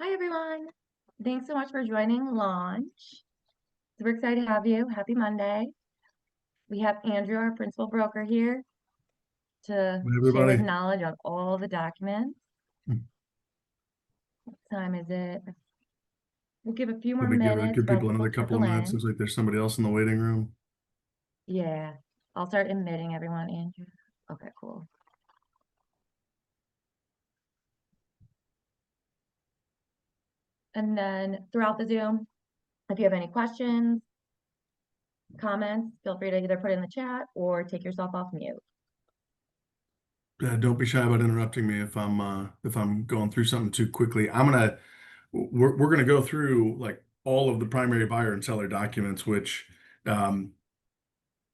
Hi, everyone. Thanks so much for joining launch. Super excited to have you. Happy Monday. We have Andrew, our principal broker here to Hey, share his everybody. knowledge on all the documents. What time is it? We'll give a few more Let me minutes give while people people another couple of trickle minutes. in. Looks like there's somebody else in the waiting room. Yeah, I'll start admitting everyone, Andrew. Okay, cool. And then throughout the Zoom, if you have any questions, comments, feel free to either put it in the chat or take yourself off mute. Don't be shy about interrupting me if I'm going through something too quickly. We're gonna go through like all of the primary buyer and seller documents, which um,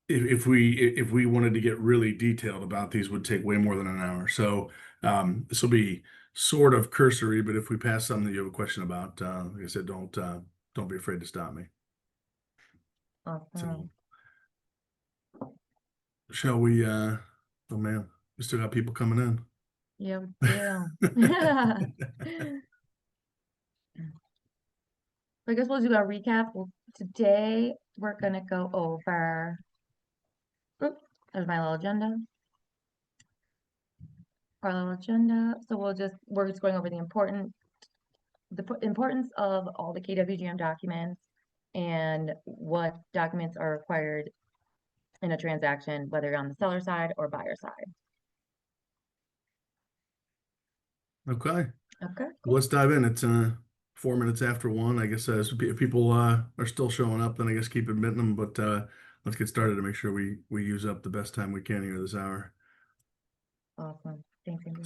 if we wanted to get really detailed about these would take way more than an hour. So this will be sort of cursory, but if we pass something that you have a question about, like I said, don't be afraid to stop me. So Awesome. shall we? Oh man, we still got people coming in. Yeah, we do. So I guess we'll do a recap. Today we're gonna go over, oops, there's my little agenda. Our little agenda. So we're just going over the importance of all the KWGM documents and what documents are required in a transaction, whether you're on the seller side or buyer side. Okay, Okay, well, cool. let's dive in. It's 4 minutes after one. I guess if people are still showing up, then I guess keep admitting them. But let's get started to make sure we use up the best time we can here this hour. Awesome. Thanks, Andrew.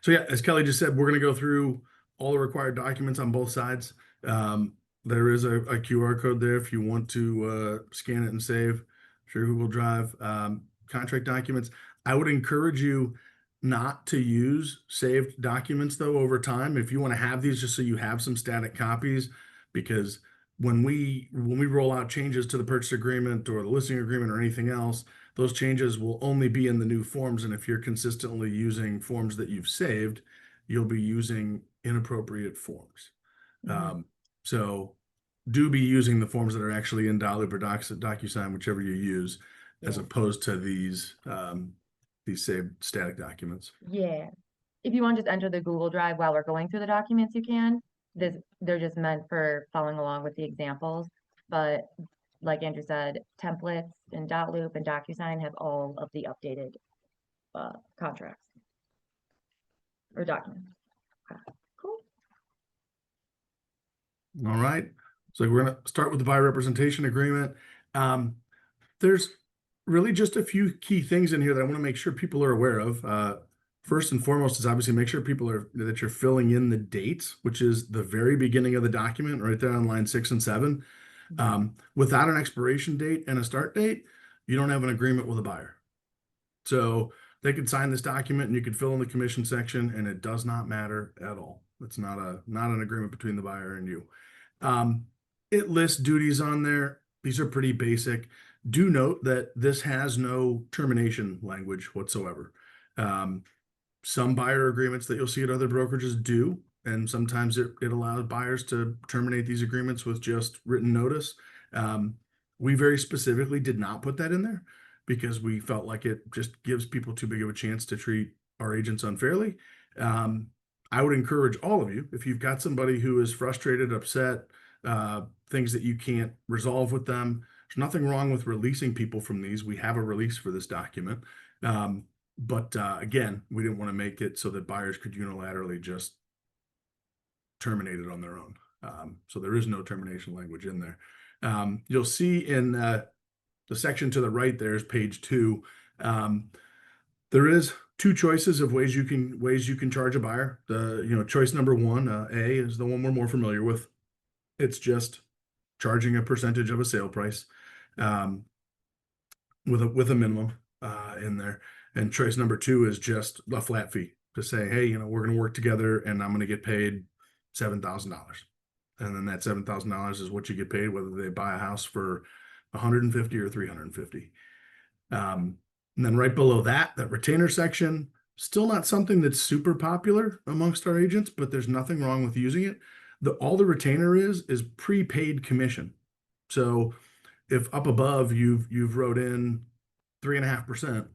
So yeah, as Kelly just said, we're going to go through all the required documents on both sides. There is a QR code there if you want to scan it and save. Sure, Google Drive. Contract documents. I would encourage you not to use saved documents though over time. If you want to have these just so you have some static copies, because when we roll out changes to the purchase agreement or the listing agreement or anything else, those changes will only be in the new forms. And if you're consistently using forms that you've saved, you'll be using inappropriate forms. Mhm. So do be using the forms that are actually in Dolly or DocuSign, whichever you use, as Yeah. opposed to these saved static documents. Yeah. If you want to just enter the Google Drive while we're going through the documents, you can. They're just meant for following along with the examples. But like Andrew said, templates and Dotloop and DocuSign have all of the updated contracts or documents. Okay, cool. All right. So we're going to start with the buyer representation agreement. There's really just a few key things in here that I want to make sure people are aware of. First and foremost is obviously make sure that you're filling in the dates, which is the very beginning of the document, right there on line 6 and 7. Without an expiration date and a start date, you don't have an agreement with a buyer. So they could sign this document and you could fill in the commission section, and it does not matter at all. It's not an agreement between the buyer and you. Um, it lists duties on there. These are pretty basic. Do note that this has no termination language whatsoever. Um, some buyer agreements that you'll see at other brokerages do, and sometimes it allows buyers to terminate these agreements with just written notice. We very specifically did not put that in there because we felt like it just gives people too big of a chance to treat our agents unfairly. Um, I would encourage all of you, if you've got somebody who is frustrated, upset, things that you can't resolve with them, there's nothing wrong with releasing people from these. We have a release for this document. But again, we didn't want to make it so that buyers could unilaterally just terminate it on their own. So there is no termination language in there. You'll see in the section to the right, there's page 2. There is 2 choices of ways you can charge a buyer. Choice number 1, A, is the one we're more familiar with. It's just charging a percentage of a sale price with a minimum in there. And choice number 2 is just a flat fee to say, hey, we're going to work together and I'm going to get paid $7,000. And then that $7,000 is what you get paid, whether they buy a house for 150 or 350. And then right below that retainer section, Still not something that's super popular amongst our agents, but there's nothing wrong with using it. All the retainer is prepaid commission. So if up above you've wrote in 3.5%,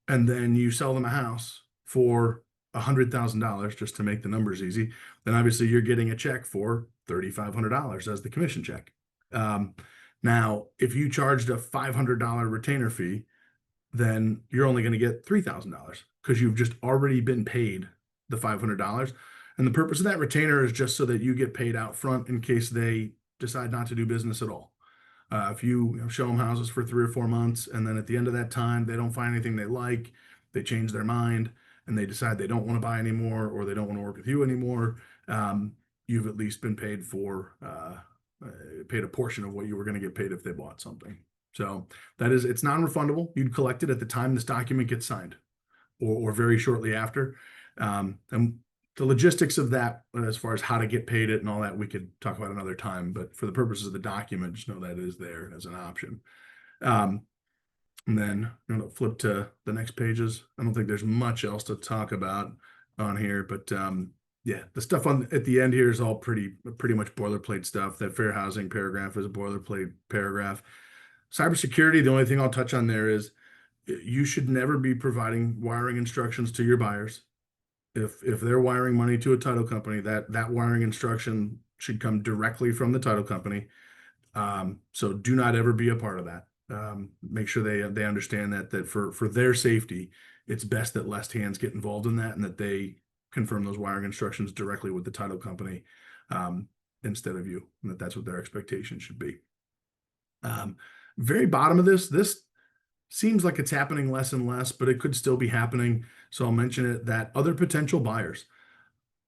and then you sell them a house for $100,000, just to make the numbers easy, then obviously you're getting a check for $3,500 as the commission check. Um, Now, if you charged a $500 retainer fee, then you're only going to get $3,000 because you've just already been paid the $500. And the purpose of that retainer is just so that you get paid out front in case they decide not to do business at all. If you show them houses for 3 or 4 months, and then at the end of that time, they don't find anything they like, they change their mind, and they decide they don't want to buy anymore or they don't want to work with you anymore, you've at least been paid a portion of what you were going to get paid if they bought something. So it's non-refundable. You'd collect it at the time this document gets signed, or very shortly after. And the logistics of that, as far as how to get paid it and all that, we could talk about another time. But for the purposes of the document, just know that is there as an option. And then flip to the next pages. I don't think there's much else to talk about on here, but yeah, the stuff at the end here is all pretty much boilerplate stuff. That fair housing paragraph is a boilerplate paragraph. Cybersecurity, the only thing I'll touch on there is you should never be providing wiring instructions to your buyers. If they're wiring money to a title company, that wiring instruction should come directly from the title company. So do not ever be a part of that. Make sure they understand that for their safety, it's best that less hands get involved in that, and that they confirm those wiring instructions directly with the title company instead of you, and that's what their expectation should be. Very bottom of this seems like it's happening less and less, but it could still be happening. So I'll mention it, that other potential buyers.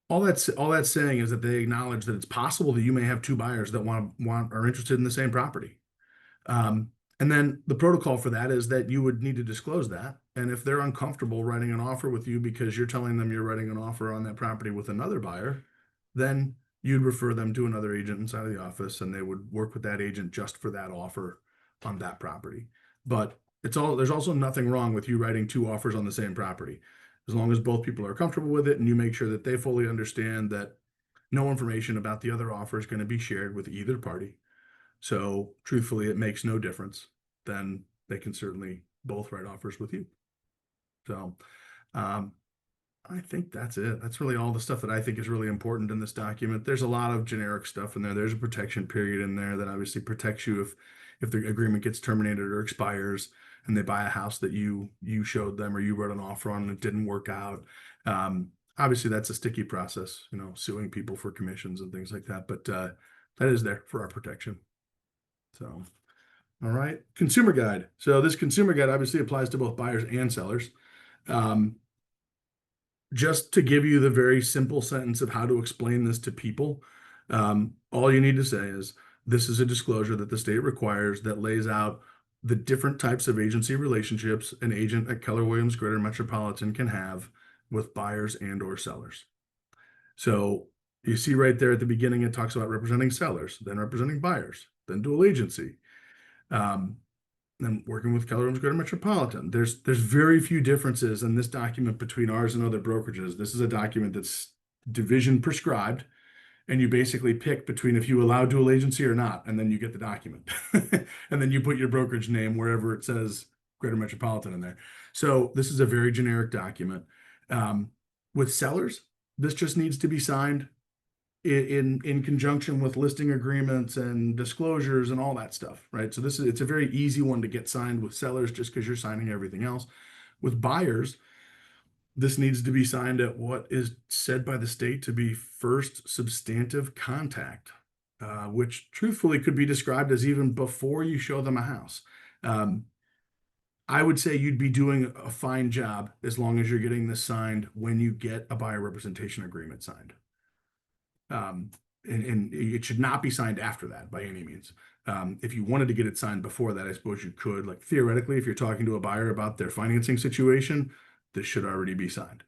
All that's saying is that they acknowledge that it's possible that you may have two buyers that are interested in the same property. And then the protocol for that is that you would need to disclose that. And if they're uncomfortable writing an offer with you because you're telling them you're writing an offer on that property with another buyer, then you'd refer them to another agent inside of the office, and they would work with that agent just for that offer on that property. But there's also nothing wrong with you writing two offers on the same property, as long as both people are comfortable with it and you make sure that they fully understand that no information about the other offer is going to be shared with either party. So truthfully, it makes no difference. Then they can certainly both write offers with you. So I think that's it. That's really all the stuff that I think is really important in this document. There's a lot of generic stuff in there. There's a protection period in there that obviously protects you if the agreement gets terminated or expires and they buy a house that you showed them or you wrote an offer on and it didn't work out. Obviously that's a sticky process, suing people for commissions and things like that, but that is there for our protection. So, all right, consumer guide. So this consumer guide obviously applies to both buyers and sellers. Just to give you the very simple sentence of how to explain this to people, all you need to say is, this is a disclosure that the state requires that lays out the different types of agency relationships an agent at Keller Williams Greater Metropolitan can have with buyers and or sellers. So you see right there at the beginning, it talks about representing sellers, then representing buyers, then dual agency. Then working with Keller Williams Greater Metropolitan. There's very few differences in this document between ours and other brokerages. This is a document that's division prescribed, and you basically pick between if you allow dual agency or not, and then you get the document. And then you put your brokerage name wherever it says Greater Metropolitan in there. So this is a very generic document. With sellers, this just needs to be signed in conjunction with listing agreements and disclosures and all that stuff, right? So it's a very easy one to get signed with sellers just because you're signing everything else. With buyers, this needs to be signed at what is said by the state to be first substantive contact, which truthfully could be described as even before you show them a house. I would say you'd be doing a fine job as long as you're getting this signed when you get a buyer representation agreement signed. And it should not be signed after that by any means. If you wanted to get it signed before that, I suppose you could. Like theoretically, if you're talking to a buyer about their financing situation, this should already be signed.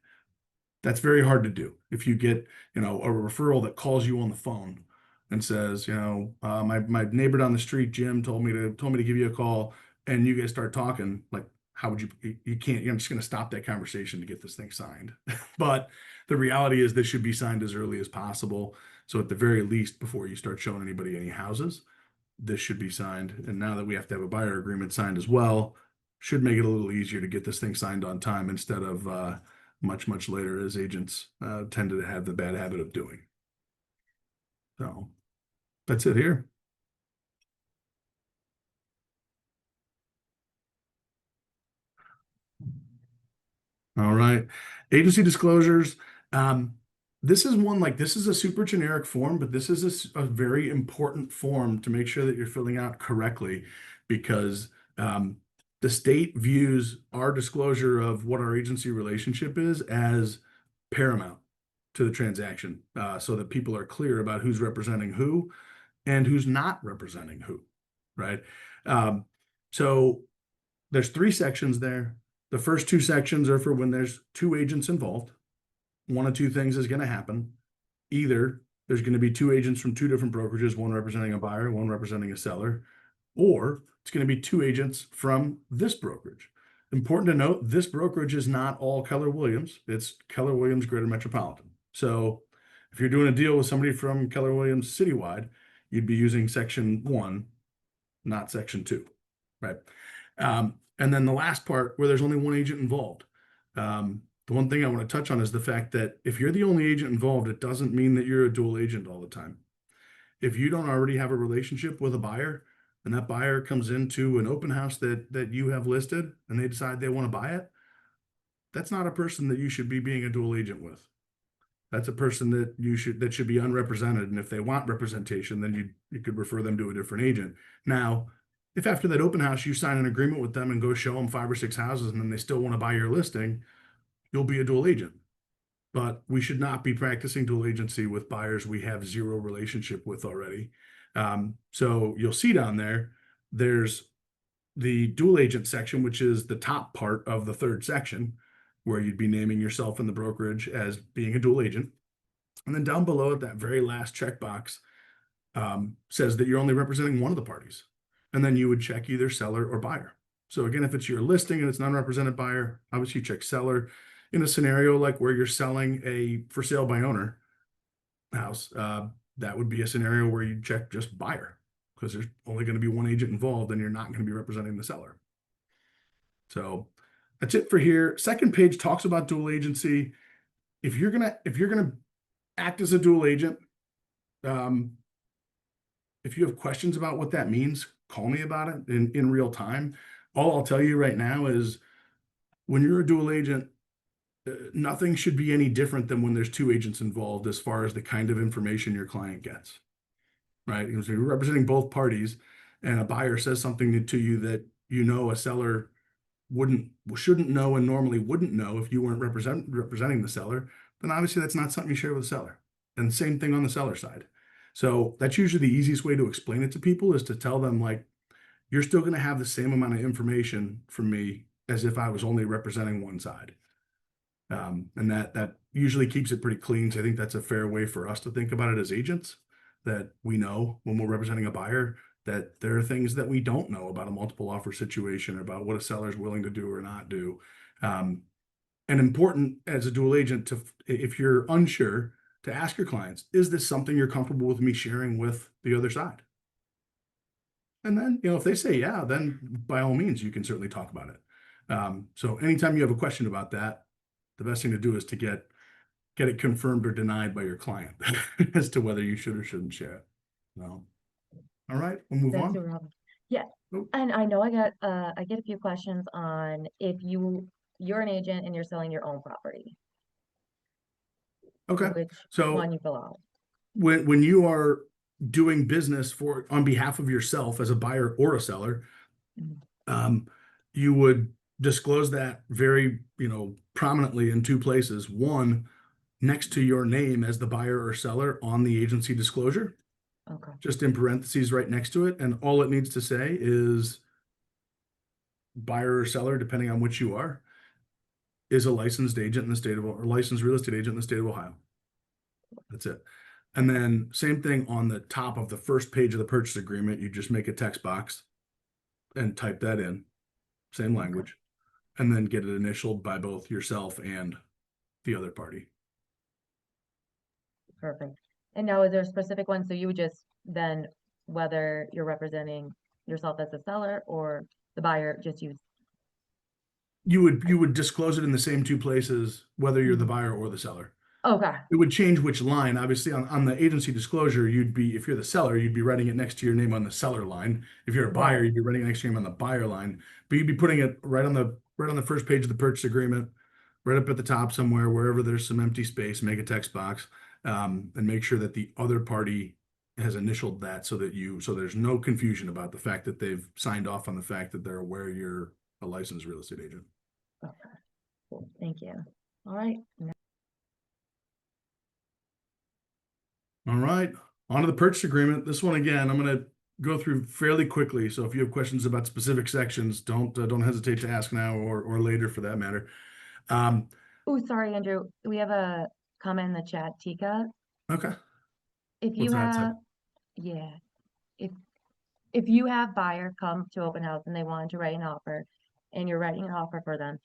That's very hard to do. If you get, a referral that calls you on the phone and says, my neighbor down the street, Jim, told me to give you a call, and you guys start talking, like, how would you can't, you're just going to stop that conversation to get this thing signed. But the reality is this should be signed as early as possible. So at the very least, before you start showing anybody any houses, this should be signed. And now that we have to have a buyer agreement signed as well, should make it a little easier to get this thing signed on time instead of much later, as agents tend to have the bad habit of doing. So that's it here. All right. Agency disclosures. This is one, like, this is a super generic form, but this is a very important form to make sure that you're filling out correctly, because the state views our disclosure of what our agency relationship is as paramount to the transaction, so that people are clear about who's representing who and who's not representing who, right? So there's 3 sections there. The first 2 sections are for when there's 2 agents involved. One of 2 things is going to happen. Either there's going to be 2 agents from 2 different brokerages, one representing a buyer, one representing a seller, or it's going to be 2 agents from this brokerage. Important to note, this brokerage is not all Keller Williams. It's Keller Williams Greater Metropolitan. So if you're doing a deal with somebody from Keller Williams Citywide, you'd be using section 1, not section 2, right? And then the last part, where there's only 1 agent involved. The one thing I want to touch on is the fact that if you're the only agent involved, it doesn't mean that you're a dual agent all the time. If you don't already have a relationship with a buyer, and that buyer comes into an open house that you have listed and they decide they want to buy it, that's not a person that you should be being a dual agent with. That's a person that should be unrepresented. And if they want representation, then you could refer them to a different agent. Now, if after that open house you sign an agreement with them and go show them 5 or 6 houses and then they still want to buy your listing, you'll be a dual agent. But we should not be practicing dual agency with buyers we have 0 relationship with already. So you'll see down there, there's the dual agent section, which is the top part of the 3rd section, where you'd be naming yourself in the brokerage as being a dual agent. And then down below it, that very last checkbox says that you're only representing one of the parties. And then you would check either seller or buyer. So again, if it's your listing and it's an unrepresented buyer, obviously you check seller. In a scenario like where you're selling a for sale by owner house, that would be a scenario where you check just buyer, because there's only going to be 1 agent involved and you're not going to be representing the seller. So that's it for here. 2nd page talks about dual agency. If you're gonna act as a dual agent, if you have questions about what that means, call me about it in real time. All I'll tell you right now is, when you're a dual agent, nothing should be any different than when there's 2 agents involved as far as the kind of information your client gets, right? Because you're representing both parties and a buyer says something to you that a seller shouldn't know and normally wouldn't know if you weren't representing the seller, then obviously that's not something you share with the seller. And same thing on the seller side. So that's usually the easiest way to explain it to people, is to tell them, like, you're still going to have the same amount of information from me as if I was only representing one side. And that usually keeps it pretty clean. So I think that's a fair way for us to think about it as agents, that we know when we're representing a buyer that there are things that we don't know about a multiple offer situation, or about what a seller is willing to do or not do. And important as a dual agent, if you're unsure, to ask your clients, is this something you're comfortable with me sharing with the other side? And then, if they say yeah, then by all means, you can certainly talk about it. So anytime you have a question about that, the best thing to do is to get it confirmed or denied by your client as to whether you should or shouldn't share it. No. All right, we'll move That's on. super helpful. Yeah, Oh, and I know I get a few questions on if you're an agent and you're selling your own property, okay. which So one you fill out. when you are doing business on behalf of yourself as a buyer or a seller, Mhm. you would disclose that very, prominently in 2 places. One, next to your name as the buyer or seller on the agency disclosure, Okay. just in parentheses right next to it. And all it needs to say is buyer or seller, depending on which you are, is a licensed agent in the state of, or licensed real estate agent in the state of Ohio. That's it. And then same thing on the top of the first page of the purchase agreement, you just make a text box and type that in, same language. and then get it initialed by both yourself and the other party. Perfect. And now is there a specific one? So you would just then, whether you're representing yourself as the seller or the buyer, just use. You would disclose it in the same two places, whether you're the Mhm. buyer or the seller. Okay, It would change which line. Obviously, on the agency disclosure, if you're the seller, you'd be writing it next to your name on the seller line. If you're a buyer, right. you'd be writing it next to your name on the buyer line. But you'd be putting it right on the first page of the purchase agreement, right up at the top somewhere, wherever there's some empty space, make a text box, and make sure that the other party has initialed that so there's no confusion about the fact that they've signed off on the fact that they're aware you're a licensed real estate agent. Okay, cool. Thank you. All right. All right, on to the purchase agreement. This one again, I'm going to go through fairly quickly. So if you have questions about specific sections, don't hesitate to ask now or later for that matter. Um, Oh, sorry, Andrew. We have a comment in the chat, Tika. okay, If you what's that say? have, yeah, if if you have buyer come to open house and they want to write an offer and you're writing an offer for them,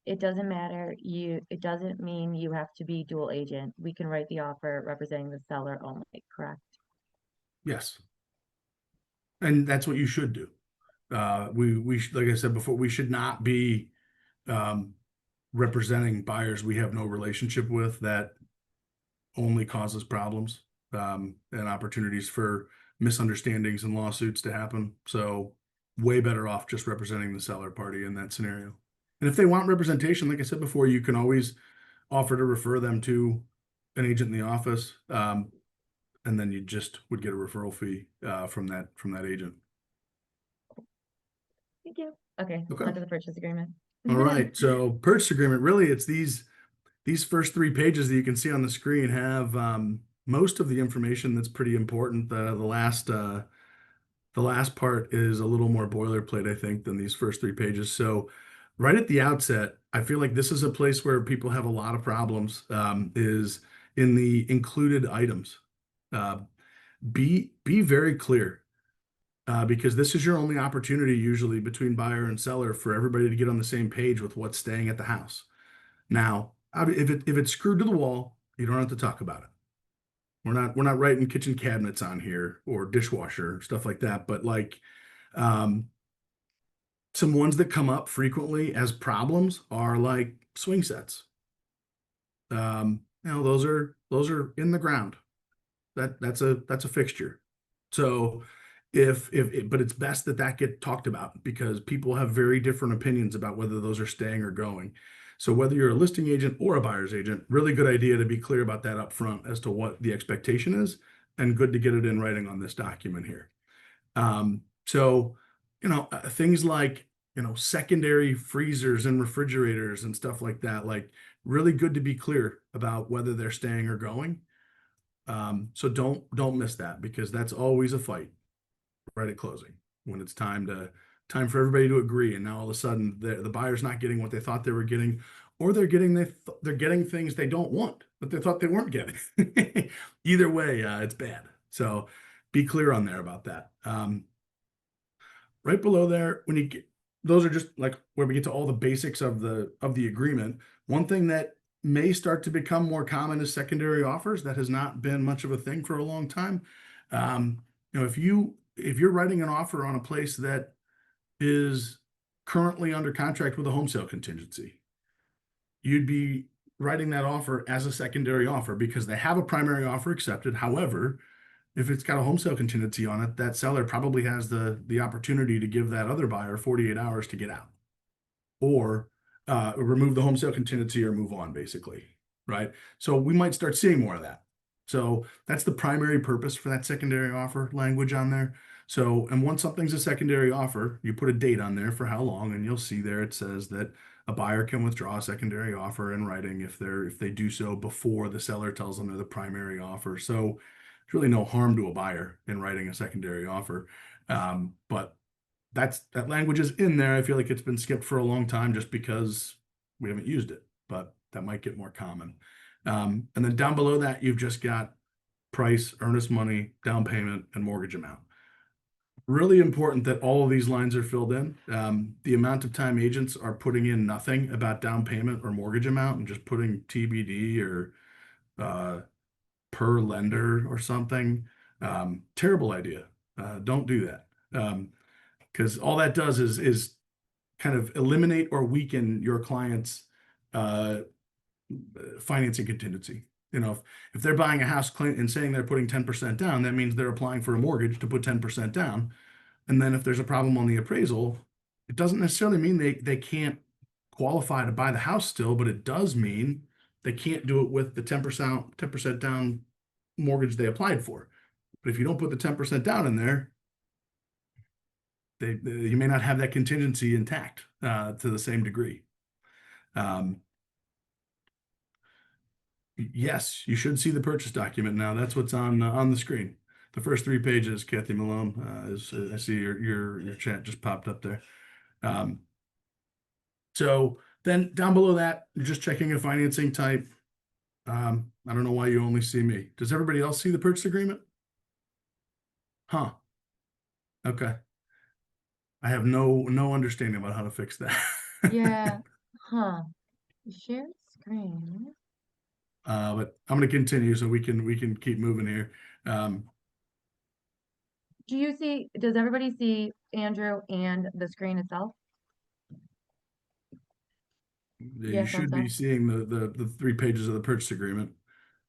it doesn't matter. It doesn't mean you have to be dual agent. We can write the offer representing the seller only, correct? Yes, and that's what you should do. Like I said before, we should not be um, representing buyers we have no relationship with. That only causes problems and opportunities for misunderstandings and lawsuits to happen. So way better off just representing the seller party in that scenario. And if they want representation, like I said before, you can always offer to refer them to an agent in the office. And then you just would get a referral fee from that agent. Thank you. Okay, Okay. onto the purchase agreement. All right. So purchase agreement, really, it's these first 3 pages that you can see on the screen have most of the information that's pretty important. The last part is a little more boilerplate, I think, than these first 3 pages. So right at the outset, I feel like this is a place where people have a lot of problems, is in the included items. Uh, be very clear, because this is your only opportunity usually between buyer and seller for everybody to get on the same page with what's staying at the house. Now, if it's screwed to the wall, you don't have to talk about it. We're not writing kitchen cabinets on here or dishwasher, stuff like that. But like um, some ones that come up frequently as problems are like swing sets. Those are in the ground. That's a fixture. So but it's best that get talked about because people have very different opinions about whether those are staying or going. So whether you're a listing agent or a buyer's agent, really good idea to be clear about that up front as to what the expectation is, and good to get it in writing on this document here. So things like secondary freezers and refrigerators and stuff like that, like really good to be clear about whether they're staying or going. So don't miss that because that's always a fight right at closing when it's time for everybody to agree. And now all of a sudden the buyer's not getting what they thought they were getting, or they're getting things they don't want, but they thought they weren't getting. Either way, it's bad. So be clear on there about that. Right below there, those are just like where we get to all the basics of the agreement. One thing that may start to become more common is secondary offers. That has not been much of a thing for a long time. If you're writing an offer on a place that is currently under contract with a home sale contingency, you'd be writing that offer as a secondary offer because they have a primary offer accepted. However, if it's got a home sale contingency on it, that seller probably has the opportunity to give that other buyer 48 hours to get out, or remove the home sale contingency or move on, basically, right? So we might start seeing more of that. So that's the primary purpose for that secondary offer language on there. So, and once something's a secondary offer, you put a date on there for how long, and you'll see there it says that a buyer can withdraw a secondary offer in writing if they do so before the seller tells them they're the primary offer. So there's really no harm to a buyer in writing a secondary offer. But that language is in there. I feel like it's been skipped for a long time just because we haven't used it, but that might get more common. And then down below that, you've just got price, earnest money, down payment, and mortgage amount. Really important that all of these lines are filled in. The amount of time agents are putting in nothing about down payment or mortgage amount and just putting TBD or uh, per lender or something. Terrible idea. Don't do that. Because all that does is kind of eliminate or weaken your client's uh, financing contingency. You know, if they're buying a house and saying they're putting 10% down, that means they're applying for a mortgage to put 10% down. And then if there's a problem on the appraisal, it doesn't necessarily mean they can't qualify to buy the house still, but it does mean they can't do it with the 10% down mortgage they applied for. But if you don't put the 10% down in there, you may not have that contingency intact to the same degree. Um, yes, you should see the purchase document now. That's what's on the screen. The first 3 pages, Kathy Malone, I see your chat just popped up there. So then down below that, you're just checking a financing type. I don't know why you only see me. Does everybody else see the purchase agreement? Huh. Okay. I have no understanding about how to fix that. Yeah, huh. Share screen. But I'm going to continue so we can keep moving here. Um, Does everybody see Andrew and the screen itself? you Yeah, thumbs should up. be seeing the 3 pages of the purchase agreement.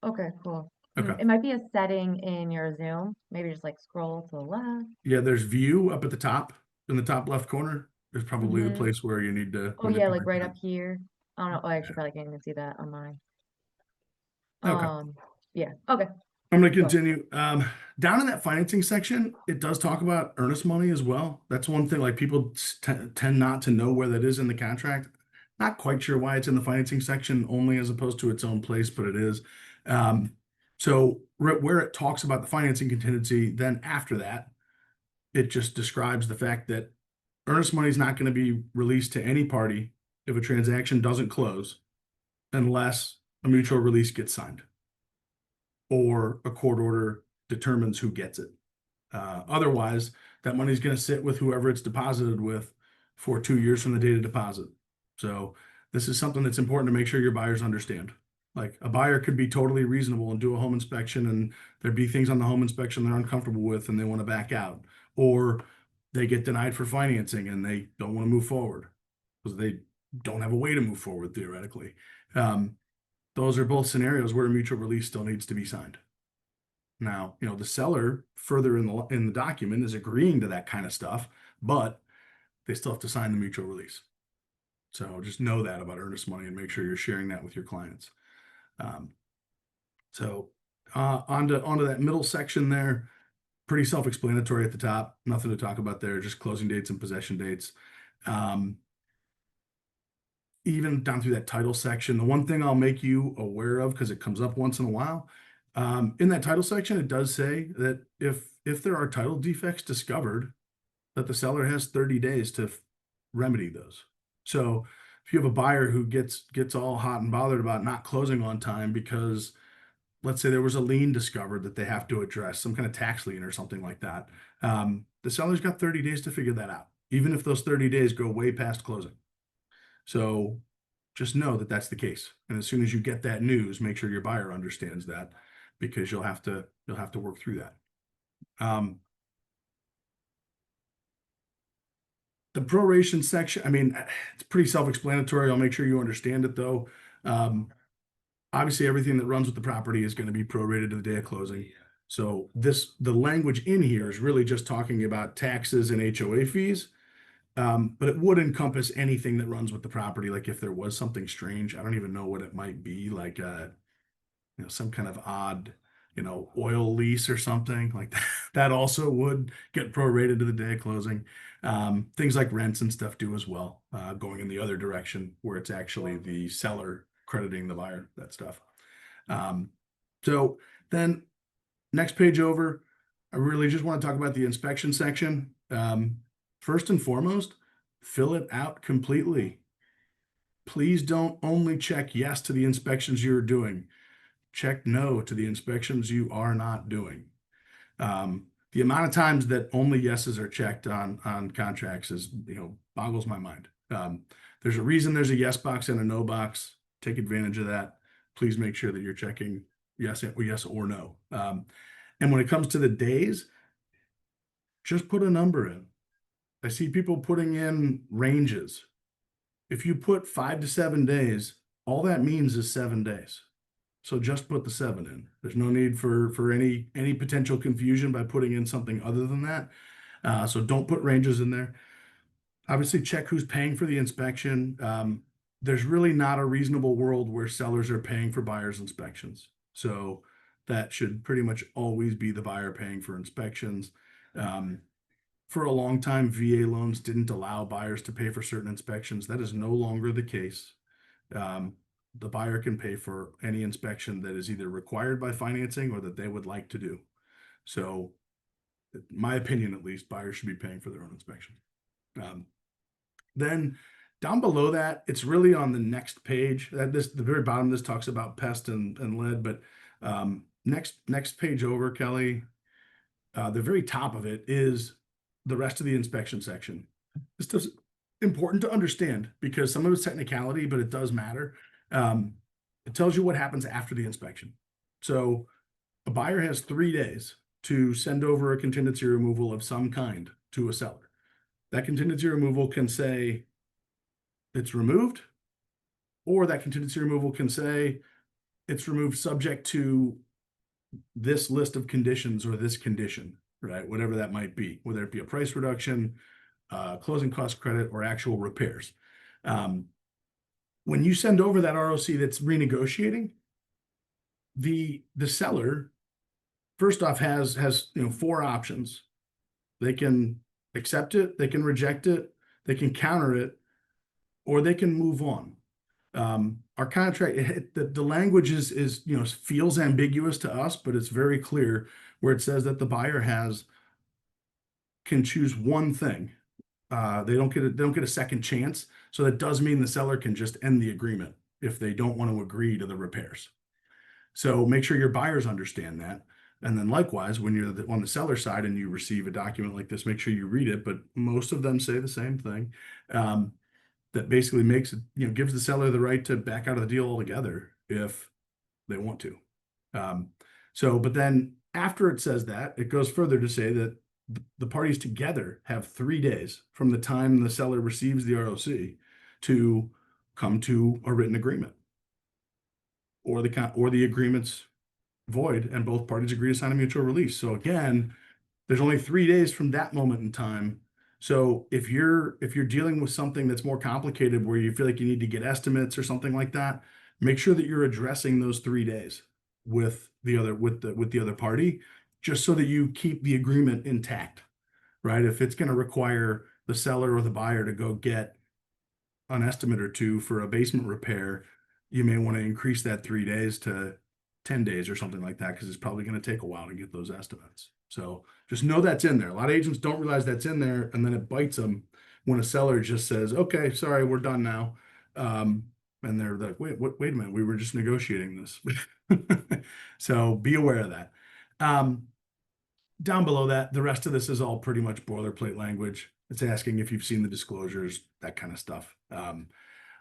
Okay, cool. Okay. It might be a setting in your Zoom. Maybe just like scroll to the left. Yeah, there's view up at the top in the top left corner. There's probably the Mm-hmm. place where you need to Oh yeah, like manipulate right that. up here. I don't know. Oh, I actually probably can't even see that on mine. Okay. Yeah. Okay, I'm going to go. continue. Down in that financing section, it does talk about earnest money as well. That's one thing, like people tend not to know where that is in the contract. Not quite sure why it's in the financing section only as opposed to its own place, but it is. So where it talks about the financing contingency, then after that, it just describes the fact that earnest money is not going to be released to any party if a transaction doesn't close unless a mutual release gets signed or a court order determines who gets it. Otherwise, that money is going to sit with whoever it's deposited with for 2 years from the date of deposit. So this is something that's important to make sure your buyers understand. Like a buyer could be totally reasonable and do a home inspection, and there'd be things on the home inspection they're uncomfortable with and they want to back out, or they get denied for financing and they don't want to move forward because they don't have a way to move forward theoretically. Those are both scenarios where a mutual release still needs to be signed. Now, the seller further in the document is agreeing to that kind of stuff, but they still have to sign the mutual release. So just know that about earnest money and make sure you're sharing that with your clients. So onto that middle section there, pretty self-explanatory at the top. Nothing to talk about there, just closing dates and possession dates. Even down through that title section, the one thing I'll make you aware of, because it comes up once in a while, in that title section, it does say that if there are title defects discovered, that the seller has 30 days to remedy those. So if you have a buyer who gets all hot and bothered about not closing on time because, let's say, there was a lien discovered that they have to address, some kind of tax lien or something like that, the seller's got 30 days to figure that out, even if those 30 days go way past closing. So just know that that's the case. And as soon as you get that news, make sure your buyer understands that, because you'll have to work through that. The proration section, I mean, it's pretty self-explanatory. I'll make sure you understand it though. Obviously everything that runs with the property is going to be prorated to the day of closing. So the language in here is really just talking about taxes and HOA fees. But it would encompass anything that runs with the property. Like if there was something strange, I don't even know what it might be, like some kind of odd, oil lease or something like that. That also would get prorated to the day of closing. Things like rents and stuff do as well, going in the other direction where it's actually the seller crediting the buyer, that stuff. So then next page over, I really just want to talk about the inspection section. First and foremost, fill it out completely. Please don't only check yes to the inspections you're doing. Check no to the inspections you are not doing. the amount of times that only yeses are checked on contracts is, boggles my mind. There's a reason there's a yes box and a no box. Take advantage of that. Please make sure that you're checking yes or no. And when it comes to the days, just put a number in. I see people putting in ranges. If you put 5 to 7 days, all that means is 7 days. So just put the 7 in. There's no need for any potential confusion by putting in something other than that. So don't put ranges in there. Obviously, check who's paying for the inspection. There's really not a reasonable world where sellers are paying for buyers' inspections. So that should pretty much always be the buyer paying for inspections. For a long time, VA loans didn't allow buyers to pay for certain inspections. That is no longer the case. The buyer can pay for any inspection that is either required by financing or that they would like to do. So, in my opinion, at least, buyers should be paying for their own inspection. Then down below that, it's really on the next page. The very bottom of this talks about pest and lead, but next page over, Kelly, the very top of it is the rest of the inspection section. This is important to understand because some of it's technicality, but it does matter. It tells you what happens after the inspection. So a buyer has 3 days to send over a contingency removal of some kind to a seller. That contingency removal can say it's removed, or that contingency removal can say it's removed subject to this list of conditions or this condition, right? Whatever that might be, whether it be a price reduction, closing cost credit, or actual repairs. When you send over that ROC that's renegotiating, the seller first off has 4 options. They can accept it, they can reject it, they can counter it, or they can move on. Our contract, the language is feels ambiguous to us, but it's very clear where it says that the buyer can choose one thing. They don't get a second chance. So that does mean the seller can just end the agreement if they don't want to agree to the repairs. So make sure your buyers understand that. And then likewise, when you're on the seller side and you receive a document like this, make sure you read it. But most of them say the same thing. That basically makes it, gives the seller the right to back out of the deal altogether if they want to. But then after it says that, it goes further to say that the parties together have 3 days from the time the seller receives the ROC to come to a written agreement, or the agreement's void and both parties agree to sign a mutual release. So again, there's only 3 days from that moment in time. So if you're dealing with something that's more complicated where you feel like you need to get estimates or something like that, make sure that you're addressing those 3 days with the other party, just so that you keep the agreement intact, right? If it's going to require the seller or the buyer to go get an estimate or two for a basement repair, you may want to increase that 3 days to 10 days or something like that, because it's probably going to take a while to get those estimates. So just know that's in there. A lot of agents don't realize that's in there, and then it bites them when a seller just says, okay, sorry, we're done now. And they're like, wait a minute, we were just negotiating this. So be aware of that. Down below that, the rest of this is all pretty much boilerplate language. It's asking if you've seen the disclosures, that kind of stuff.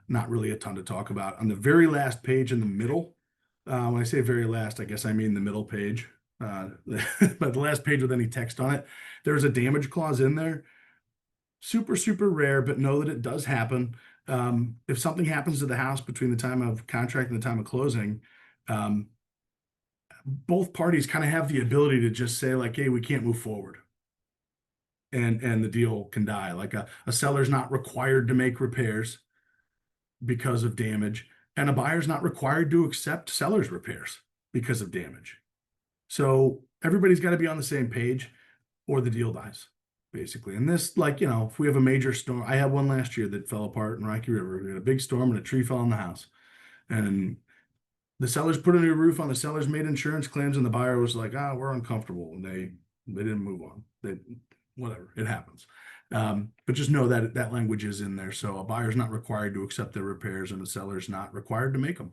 Not really a ton to talk about. On the very last page in the middle, when I say very last, I guess I mean the middle page, but the last page with any text on it, there's a damage clause in there. Super, super rare, but know that it does happen. If something happens to the house between the time of contract and the time of closing, both parties kind of have the ability to just say like, hey, we can't move forward. And the deal can die. Like a seller's not required to make repairs because of damage, and a buyer's not required to accept seller's repairs because of damage. So everybody's got to be on the same page or the deal dies, basically. And this, if we have a major storm, I had one last year that fell apart in Rocky River. We had a big storm and a tree fell on the house. And the sellers put a new roof on, the sellers made insurance claims, and the buyer was like, we're uncomfortable. And they didn't move on. Whatever, it happens. But just know that that language is in there. So a buyer's not required to accept their repairs, and the seller's not required to make them.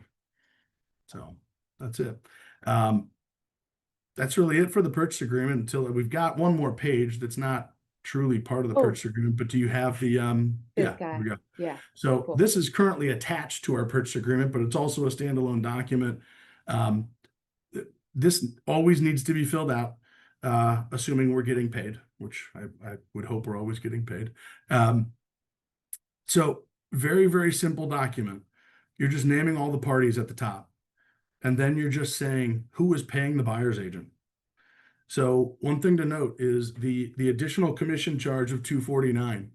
So that's it. That's really it for the purchase agreement until we've got one more page that's not truly part of the Oh. purchase agreement, but do you have the, This yeah, guy. here we go. Yeah, So cool. this is currently attached to our purchase agreement, but it's also a standalone document. Um, this always needs to be filled out, assuming we're getting paid, which I would hope we're always getting paid. So very, very simple document. You're just naming all the parties at the top. And then you're just saying who is paying the buyer's agent. So one thing to note is the additional commission charge of $249.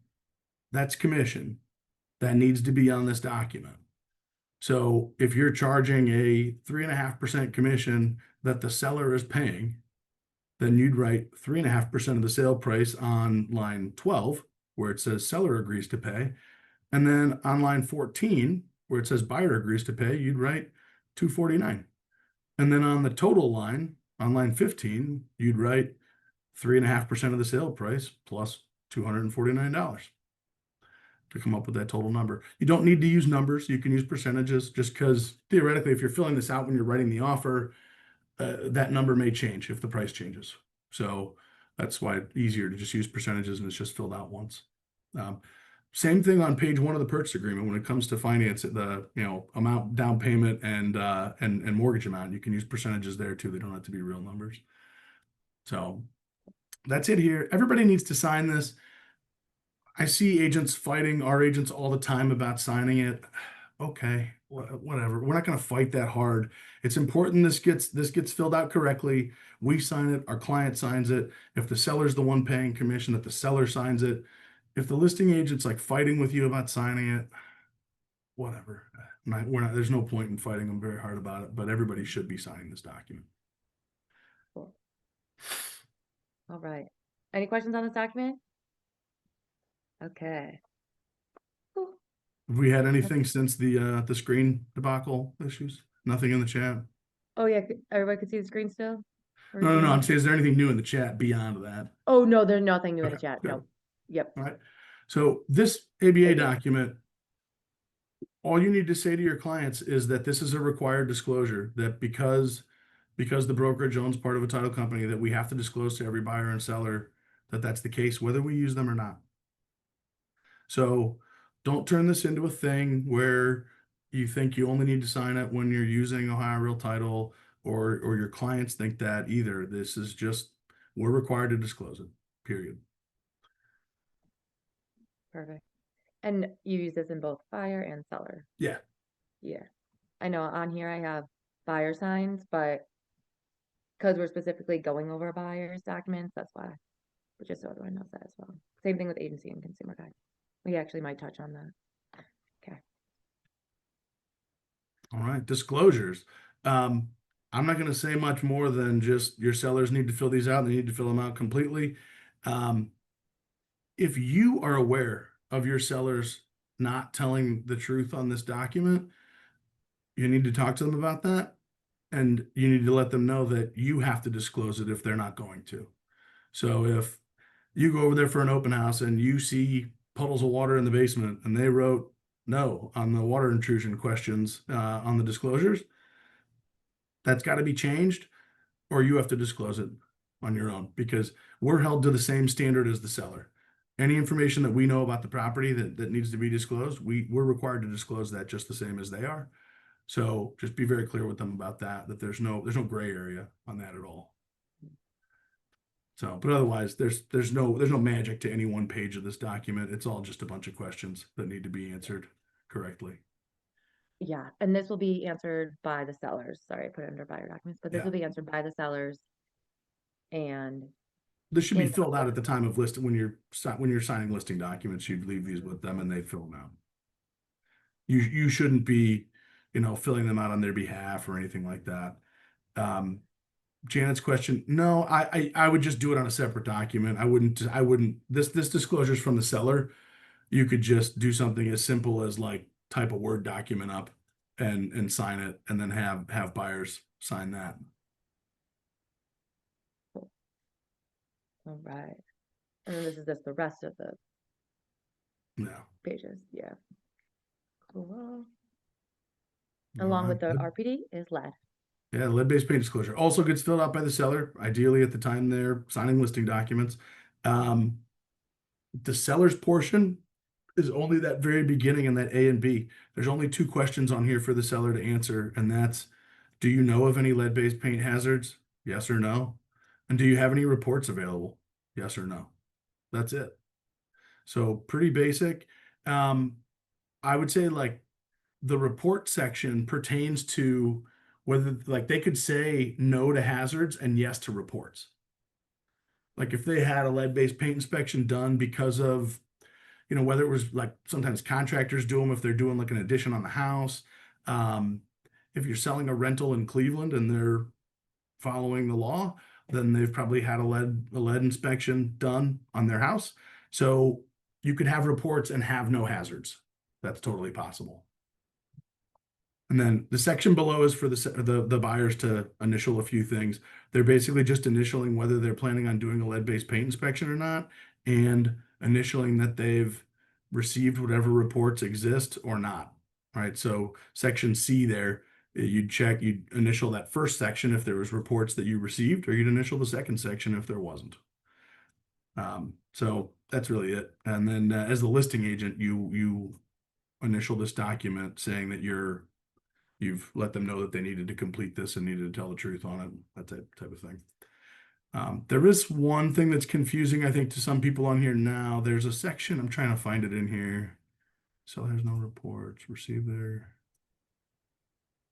That's commission that needs to be on this document. So if you're charging a 3.5% commission that the seller is paying, then you'd write 3.5% of the sale price on line 12, where it says seller agrees to pay. And then on line 14, where it says buyer agrees to pay, you'd write $249. And then on the total line, on line 15, you'd write 3.5% of the sale price plus $249 to come up with that total number. You don't need to use numbers. You can use percentages just because theoretically, if you're filling this out when you're writing the offer, that number may change if the price changes. So that's why it's easier to just use percentages and it's just filled out once. Same thing on page 1 of the purchase agreement when it comes to finance, the amount, down payment, and mortgage amount. You can use percentages there too. They don't have to be real numbers. So that's it here. Everybody needs to sign this. I see agents fighting our agents all the time about signing it. Okay, whatever. We're not going to fight that hard. It's important this gets filled out correctly. We sign it, our client signs it. If the seller's the one paying commission, that the seller signs it. If the listing agent's like fighting with you about signing it, whatever. We're not. There's no point in fighting them very hard about it. But everybody should be signing this document. Cool. All right. Any questions on this document? Okay. Cool. Have we had anything since the screen debacle issues? Nothing in the chat. Oh yeah, everybody could see the screen still? Or No. Zoom? I'm saying, is there anything new in the chat beyond that? Oh no, there's nothing new in the Okay, chat. good. No. Yep. All right. So this ABA ABA. document, all you need to say to your clients is that this is a required disclosure, that because the brokerage owns part of a title company, that we have to disclose to every buyer and seller that that's the case, whether we use them or not. So don't turn this into a thing where you think you only need to sign it when you're using Ohio Real Title, or your clients think that either. This is just, we're required to disclose it, period. Perfect. And you use this in both buyer and seller. Yeah. Yeah. I know on here I have buyer signs, but because we're specifically going over buyer's documents, that's why. But just so everyone knows that as well. Same thing with agency and consumer guide. We actually might touch on that. Okay. All right, disclosures. I'm not going to say much more than just your sellers need to fill these out. They need to fill them out completely. If you are aware of your sellers not telling the truth on this document, you need to talk to them about that. And you need to let them know that you have to disclose it if they're not going to. So if you go over there for an open house and you see puddles of water in the basement and they wrote no on the water intrusion questions on the disclosures, that's got to be changed, or you have to disclose it on your own, because we're held to the same standard as the seller. Any information that we know about the property that needs to be disclosed, we're required to disclose that just the same as they are. So just be very clear with them about that there's no gray area on that at all. So, but otherwise, there's no magic to any one page of this document. It's all just a bunch of questions that need to be answered correctly. Yeah, and this will be answered by the sellers. Sorry, I put it under buyer documents, but this Yeah. will be answered by the sellers. And This should be filled out at the time of listing. When you're signing listing documents, you'd leave these with them and they fill them out. You shouldn't be, filling them out on their behalf or anything like that. Janet's question, no, I would just do it on a separate document. I wouldn't, this disclosure's from the seller. You could just do something as simple as like type a Word document up and sign it, and then have buyers sign that. all right. And then this is just the rest of the Yeah. pages. Yeah. Cool. All Along right, with the good. RPD is lead. Yeah, lead-based paint disclosure also gets filled out by the seller, ideally at the time they're signing listing documents. Um, the seller's portion is only that very beginning in that A and B. There's only two questions on here for the seller to answer, and that's, do you know of any lead-based paint hazards? Yes or no? And do you have any reports available? Yes or no? That's it. So pretty basic. Um, I would say like the report section pertains to whether like they could say no to hazards and yes to reports. Like if they had a lead-based paint inspection done because of, whether it was like sometimes contractors do them if they're doing like an addition on the house. Um, if you're selling a rental in Cleveland and they're following the law, then they've probably had a lead inspection done on their house. So you could have reports and have no hazards. That's totally possible. And then the section below is for the buyers to initial a few things. They're basically just initialing whether they're planning on doing a lead-based paint inspection or not, and initialing that they've received whatever reports exist or not. Right. So section C there, you'd initial that first section if there was reports that you received, or you'd initial the second section if there wasn't. So that's really it. And then as the listing agent, you initial this document saying that you've let them know that they needed to complete this and needed to tell the truth on it, that type of thing. There is one thing that's confusing, I think, to some people on here now. There's a section, I'm trying to find it in here. So there's no reports received there.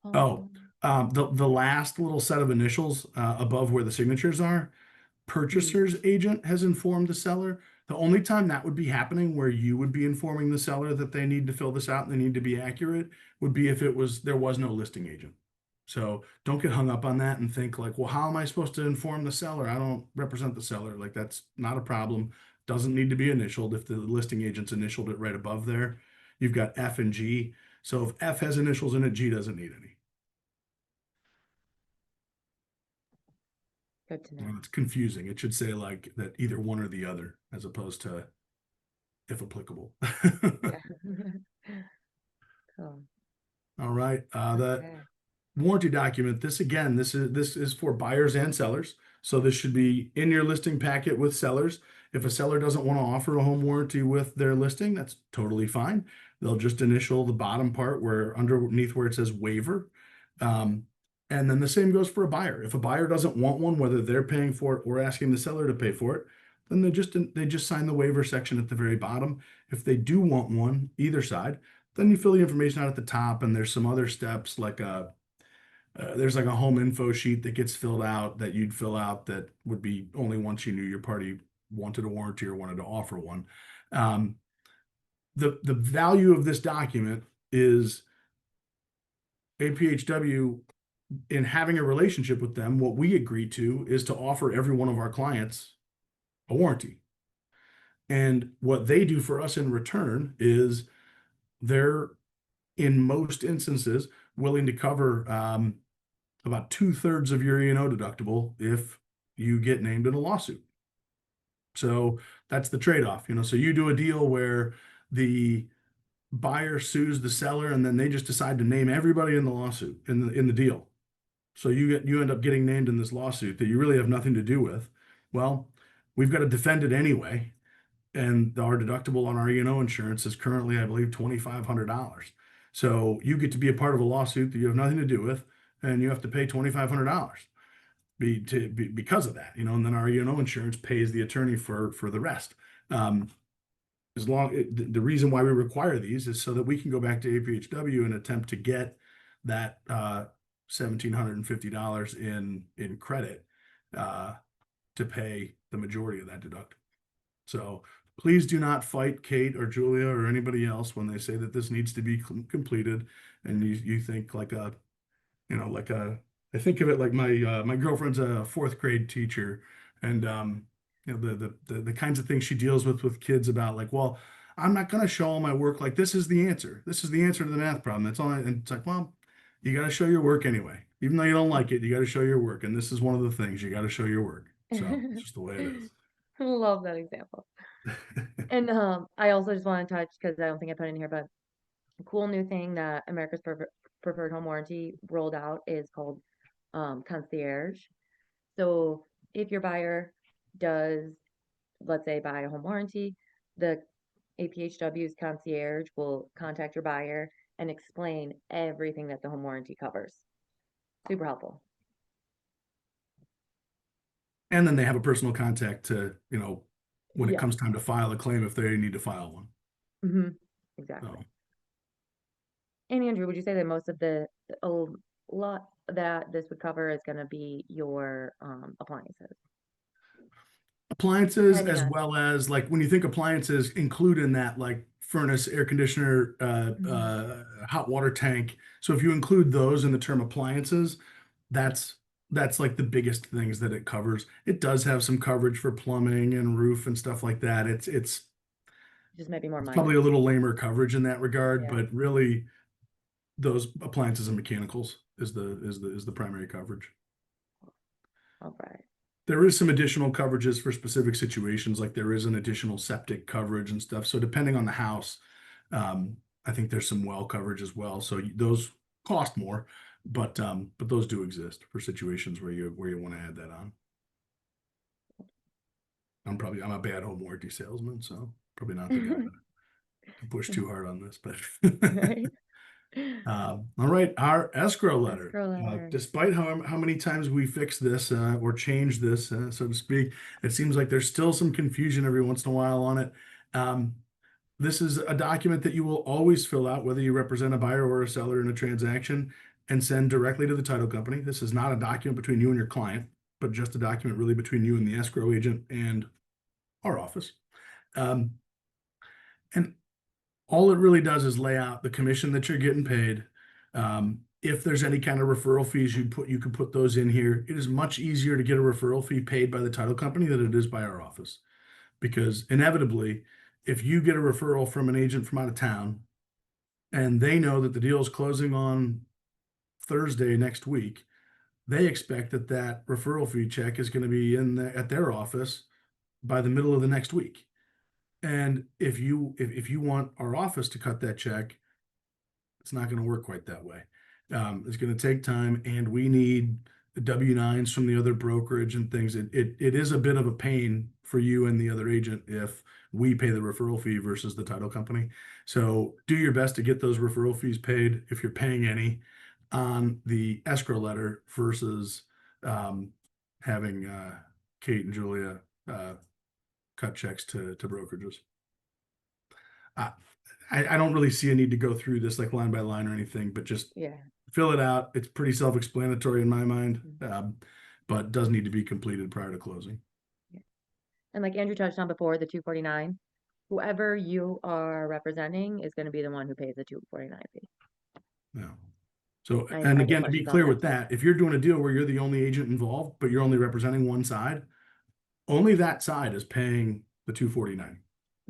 Oh, the last little set of initials above where the signatures are, purchaser's agent has informed the seller. The only time that would be happening where you would be informing the seller that they need to fill this out and they need to be accurate would be if there was no listing agent. So don't get hung up on that and think like, well, how am I supposed to inform the seller? I don't represent the seller. Like that's not a problem. Doesn't need to be initialed if the listing agent's initialed it right above there. You've got F and G. So if F has initials in it, G doesn't need any. Good to know. It's confusing. It should say like that either one or the other, as opposed to if applicable. Yeah. Cool. All right. That Okay. warranty document, this is for buyers and sellers. So this should be in your listing packet with sellers. If a seller doesn't want to offer a home warranty with their listing, that's totally fine. They'll just initial the bottom part where underneath where it says waiver. And then the same goes for a buyer. If a buyer doesn't want one, whether they're paying for it or asking the seller to pay for it, then they just sign the waiver section at the very bottom. If they do want one, either side, then you fill the information out at the top, and there's some other steps like there's like a home info sheet that gets filled out that you'd fill out that would be only once you knew your party wanted a warranty or wanted to offer one. Um, the value of this document is APHW, in having a relationship with them, what we agree to is to offer every one of our clients a warranty. And what they do for us in return is they're, in most instances, willing to cover about 2/3 of your E&O deductible if you get named in a lawsuit. So that's the trade-off, So you do a deal where the buyer sues the seller, and then they just decide to name everybody in the lawsuit in the deal. So you end up getting named in this lawsuit that you really have nothing to do with. Well, we've got to defend it anyway, and our deductible on our E&O insurance is currently, I believe, $2,500. So you get to be a part of a lawsuit that you have nothing to do with, and you have to pay $2,500 because of that, And then our E&O insurance pays the attorney for the rest. The reason why we require these is so that we can go back to APHW and attempt to get that $1,750 in credit to pay the majority of that deductible. So please do not fight Kate or Julia or anybody else when they say that this needs to be completed, and you think like I think of it like my girlfriend's a fourth grade teacher, and the kinds of things she deals with kids about like, well, I'm not going to show all my work, like this is the answer. This is the answer to the math problem. That's all. And it's like, well, you got to show your work anyway. Even though you don't like it, you got to show your work. And this is one of the things, you got to show your work. So it's just the way it is. Love that example. And I also just want to touch, because I don't think I put it in here, but a cool new thing that America's Preferred Home Warranty rolled out is called concierge. So if your buyer does, let's say, buy a home warranty, the APHW's concierge will contact your buyer and explain everything that the home warranty covers. Super helpful. And then they have a personal contact to, when it Yeah. comes time to file a claim, if they need to file one. Hmm. Exactly. So And Andrew, would you say that most of the a lot that this would cover is going to be your appliances, appliances, depending as on? well as like when you think appliances include in that like furnace, air conditioner, Mhm. hot water tank. So if you include those in the term appliances, that's that's like the biggest things that it covers. It does have some coverage for plumbing and roof and stuff like that. Just maybe more It's probably minor. a little lamer coverage in that regard, Yeah. but really those appliances and mechanicals is the primary coverage. All right. There is some additional coverages for specific situations, like there is an additional septic coverage and stuff. So depending on the house, I think there's some well coverage as well. So those cost more, but those do exist for situations where you want to add that on. I'm a bad home warranty salesman, so probably not the guy to push too hard on this, but Right. all right, our escrow letter. Escrow letter. Despite how many times we fix this or change this, so to speak, it seems like there's still some confusion every once in a while on it. Um, this is a document that you will always fill out, whether you represent a buyer or a seller in a transaction, and send directly to the title company. This is not a document between you and your client, but just a document really between you and the escrow agent and our office. Um, and all it really does is lay out the commission that you're getting paid. If there's any kind of referral fees you can put those in here. It is much easier to get a referral fee paid by the title company than it is by our office. Because inevitably, if you get a referral from an agent from out of town and they know that the deal is closing on Thursday next week, they expect that that referral fee check is going to be at their office by the middle of the next week. And if you want our office to cut that check, it's not going to work quite that way. It's going to take time, and we need the W-9s from the other brokerage and things. It is a bit of a pain for you and the other agent if we pay the referral fee versus the title company. So do your best to get those referral fees paid if you're paying any on the escrow letter versus having Kate and Julia cut checks to brokerages. I don't really see a need to go through this like line by line or anything, but just Yeah. fill it out. It's pretty self-explanatory in my mind, but does need to be completed prior to closing. And like Andrew touched on before, the 249, whoever you are representing is going to be the one who pays the 249 fee. Yeah. So, I and get again, to be questions on clear that with too. that, if you're doing a deal where you're the only agent involved, but you're only representing one side, only that side is paying the 249.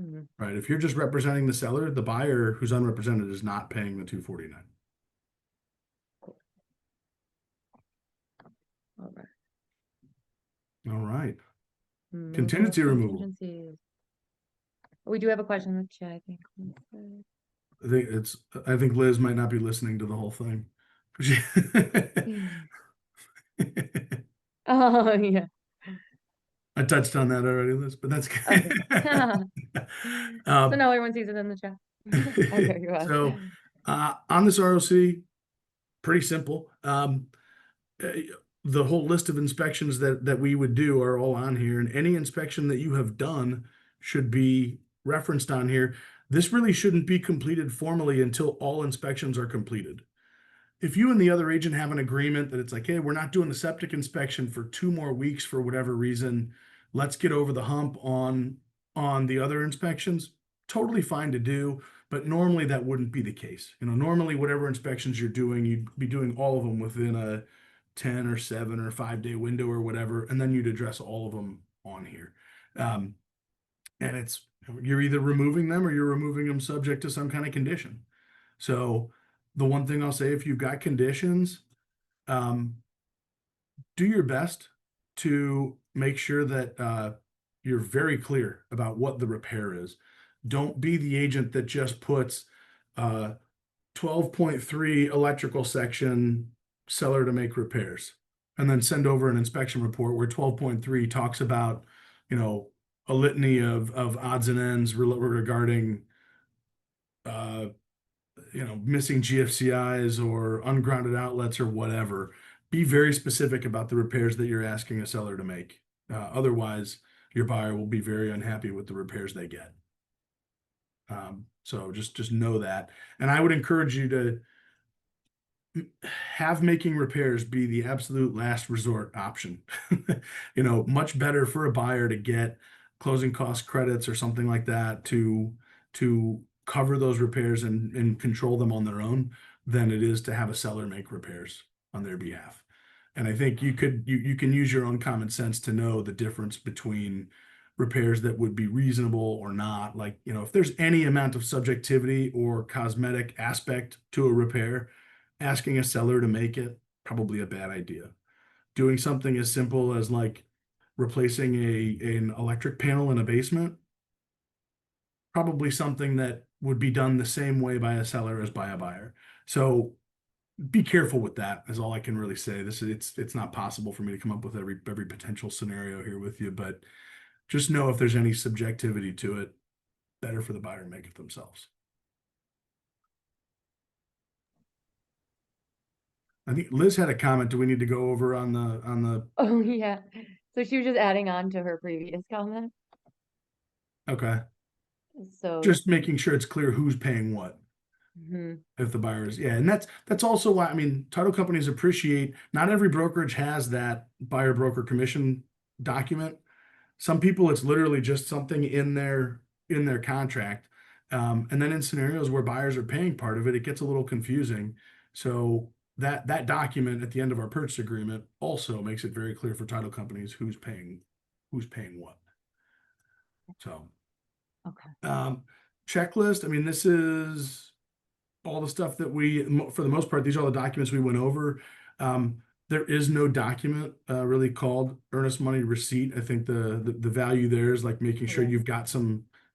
Mhm. Right? If you're just representing the seller, the buyer who's unrepresented is not paying the 249. All right. All right. Moving on Contingency to removal. contingencies. We do have a question in the chat, I think. I think Liz might not be listening to the whole thing. Oh, yeah. I touched on that already, Liz, but that's Okay. good. So now everyone sees it in the chat. Okay, go ahead. So on this ROC, pretty simple. Uh, the whole list of inspections that we would do are all on here, and any inspection that you have done should be referenced on here. This really shouldn't be completed formally until all inspections are completed. If you and the other agent have an agreement that it's like, hey, we're not doing the septic inspection for 2 more weeks for whatever reason, let's get over the hump on the other inspections, totally fine to do, but normally that wouldn't be the case. Normally whatever inspections you're doing, you'd be doing all of them within a 10 or 7 or 5 day window or whatever, and then you'd address all of them on here. And you're either removing them or you're removing them subject to some kind of condition. So the one thing I'll say, if you've got conditions, do your best to make sure that you're very clear about what the repair is. Don't be the agent that just puts 12.3 electrical section, seller to make repairs. and then send over an inspection report where 12.3 talks about, you know, a litany of odds and ends regarding, uh, missing GFCIs or ungrounded outlets or whatever. Be very specific about the repairs that you're asking a seller to make. Otherwise, your buyer will be very unhappy with the repairs they get. So just know that. And I would encourage you to have making repairs be the absolute last resort option. Much better for a buyer to get closing cost credits or something like that to cover those repairs and control them on their own than it is to have a seller make repairs on their behalf. And I think you can use your own common sense to know the difference between repairs that would be reasonable or not. Like, if there's any amount of subjectivity or cosmetic aspect to a repair, asking a seller to make it, probably a bad idea. Doing something as simple as like replacing an electric panel in a basement, probably something that would be done the same way by a seller as by a buyer. So be careful with that, is all I can really say. It's not possible for me to come up with every potential scenario here with you, but just know if there's any subjectivity to it, better for the buyer to make it themselves. I think Liz had a comment. Do we need to go over on the Oh, yeah. So she was just adding on to her previous comment. okay. So, Just making sure it's clear who's paying what. mhm, If the buyers, yeah, and that's also why, I mean, title companies appreciate, not every brokerage has that buyer broker commission document. Some people, it's literally just something in their contract. And then in scenarios where buyers are paying part of it, it gets a little confusing. So that document at the end of our purchase agreement also makes it very clear for title companies who's paying what. So okay. checklist, I mean, this is all the stuff that for the most part, these are all the documents we went over. There is no document really called earnest money receipt. I think the value there is like making sure you've got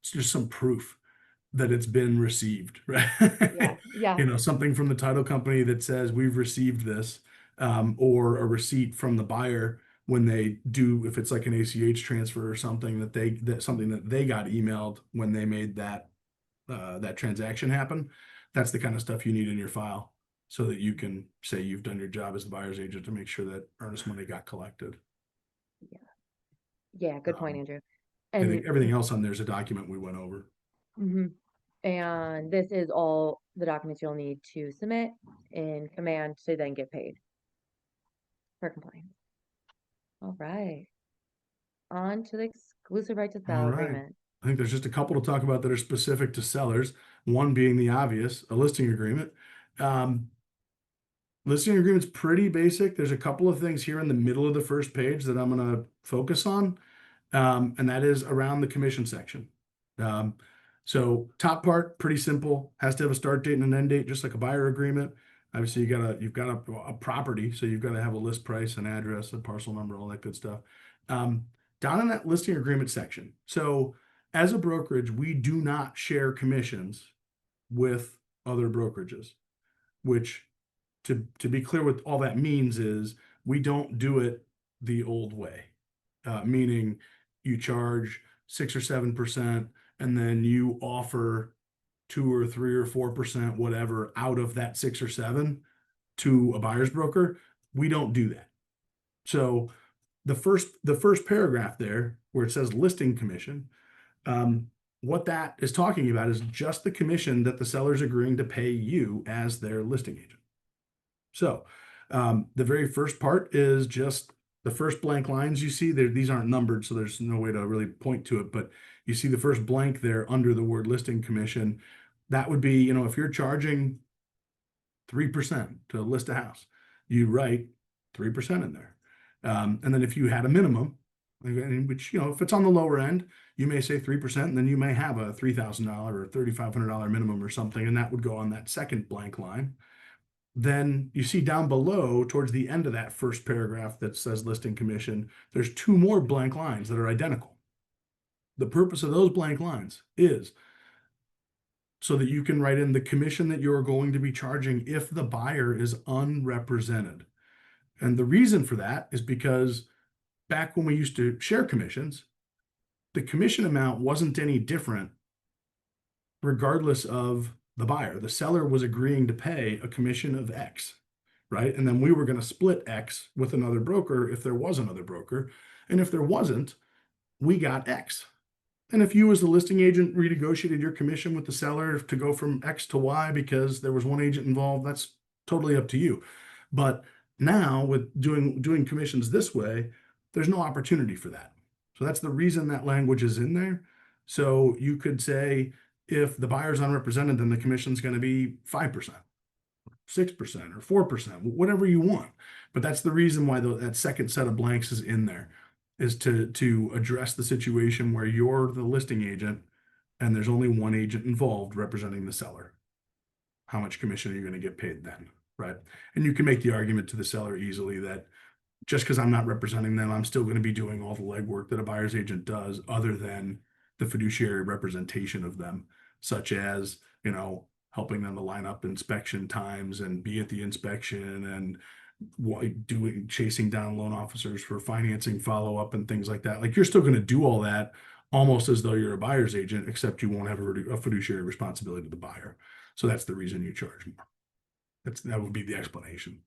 just some proof that it's been received, right? Yeah. Something from the title company that says we've received this, or a receipt from the buyer when they do, if it's like an ACH transfer or something something that they got emailed when they made that transaction happen. That's the kind of stuff you need in your file so that you can say you've done your job as the buyer's agent to make sure that earnest money got collected. Yeah, good point, Um, Andrew. I And think everything else on there's a document we went over. mhm. And this is all the documents you'll need to submit in command to then get paid for compliance. All right. On to the exclusive right to All sell right. agreement. I think there's just a couple to talk about that are specific to sellers. One being the obvious, a listing agreement. Um, Listing agreement's pretty basic. There's a couple of things here in the middle of the first page that I'm going to focus on. And that is around the commission section. Um, so top part, pretty simple, has to have a start date and an end date, just like a buyer agreement. Obviously, you've got a property, so you've got to have a list price, an address, a parcel number, all that good stuff. Down in that listing agreement section. So as a brokerage, we do not share commissions with other brokerages, which to be clear, what all that means is we don't do it the old way, meaning you charge 6 or 7%, and then you offer 2 or 3 or 4%, whatever, out of that 6 or 7 to a buyer's broker. We don't do that. So the first paragraph there where it says listing commission, what that is talking about is just the commission that the seller's agreeing to pay you as their listing agent. So the very first part is just the first blank lines you see there. These aren't numbered, so there's no way to really point to it, but you see the first blank there under the word listing commission. That would be, if you're charging 3% to list a house, you write 3% in there. And then if you had a minimum, which, if it's on the lower end, you may say 3%, and then you may have a $3,000 or $3,500 minimum or something, and that would go on that second blank line. Then you see down below towards the end of that first paragraph that says listing commission, there's 2 more blank lines that are identical. The purpose of those blank lines is so that you can write in the commission that you're going to be charging if the buyer is unrepresented. And the reason for that is because back when we used to share commissions, the commission amount wasn't any different regardless of the buyer. The seller was agreeing to pay a commission of X, right? And then we were going to split X with another broker if there was another broker. And if there wasn't, we got X. And if you as the listing agent renegotiated your commission with the seller to go from X to Y because there was one agent involved, that's totally up to you. But now with doing commissions this way, there's no opportunity for that. So that's the reason that language is in there. So you could say if the buyer's unrepresented, then the commission's going to be 5%, 6%, or 4%, whatever you want. But that's the reason why that second set of blanks is in there, is to address the situation where you're the listing agent and there's only one agent involved representing the seller. How much commission are you going to get paid then, right? And you can make the argument to the seller easily that just because I'm not representing them, I'm still going to be doing all the legwork that a buyer's agent does, other than the fiduciary representation of them, such as, helping them to line up inspection times and be at the inspection and chasing down loan officers for financing follow-up and things like that. Like, you're still going to do all that almost as though you're a buyer's agent, except you won't have a fiduciary responsibility to the buyer. So that's the reason you charge more. That would be the explanation.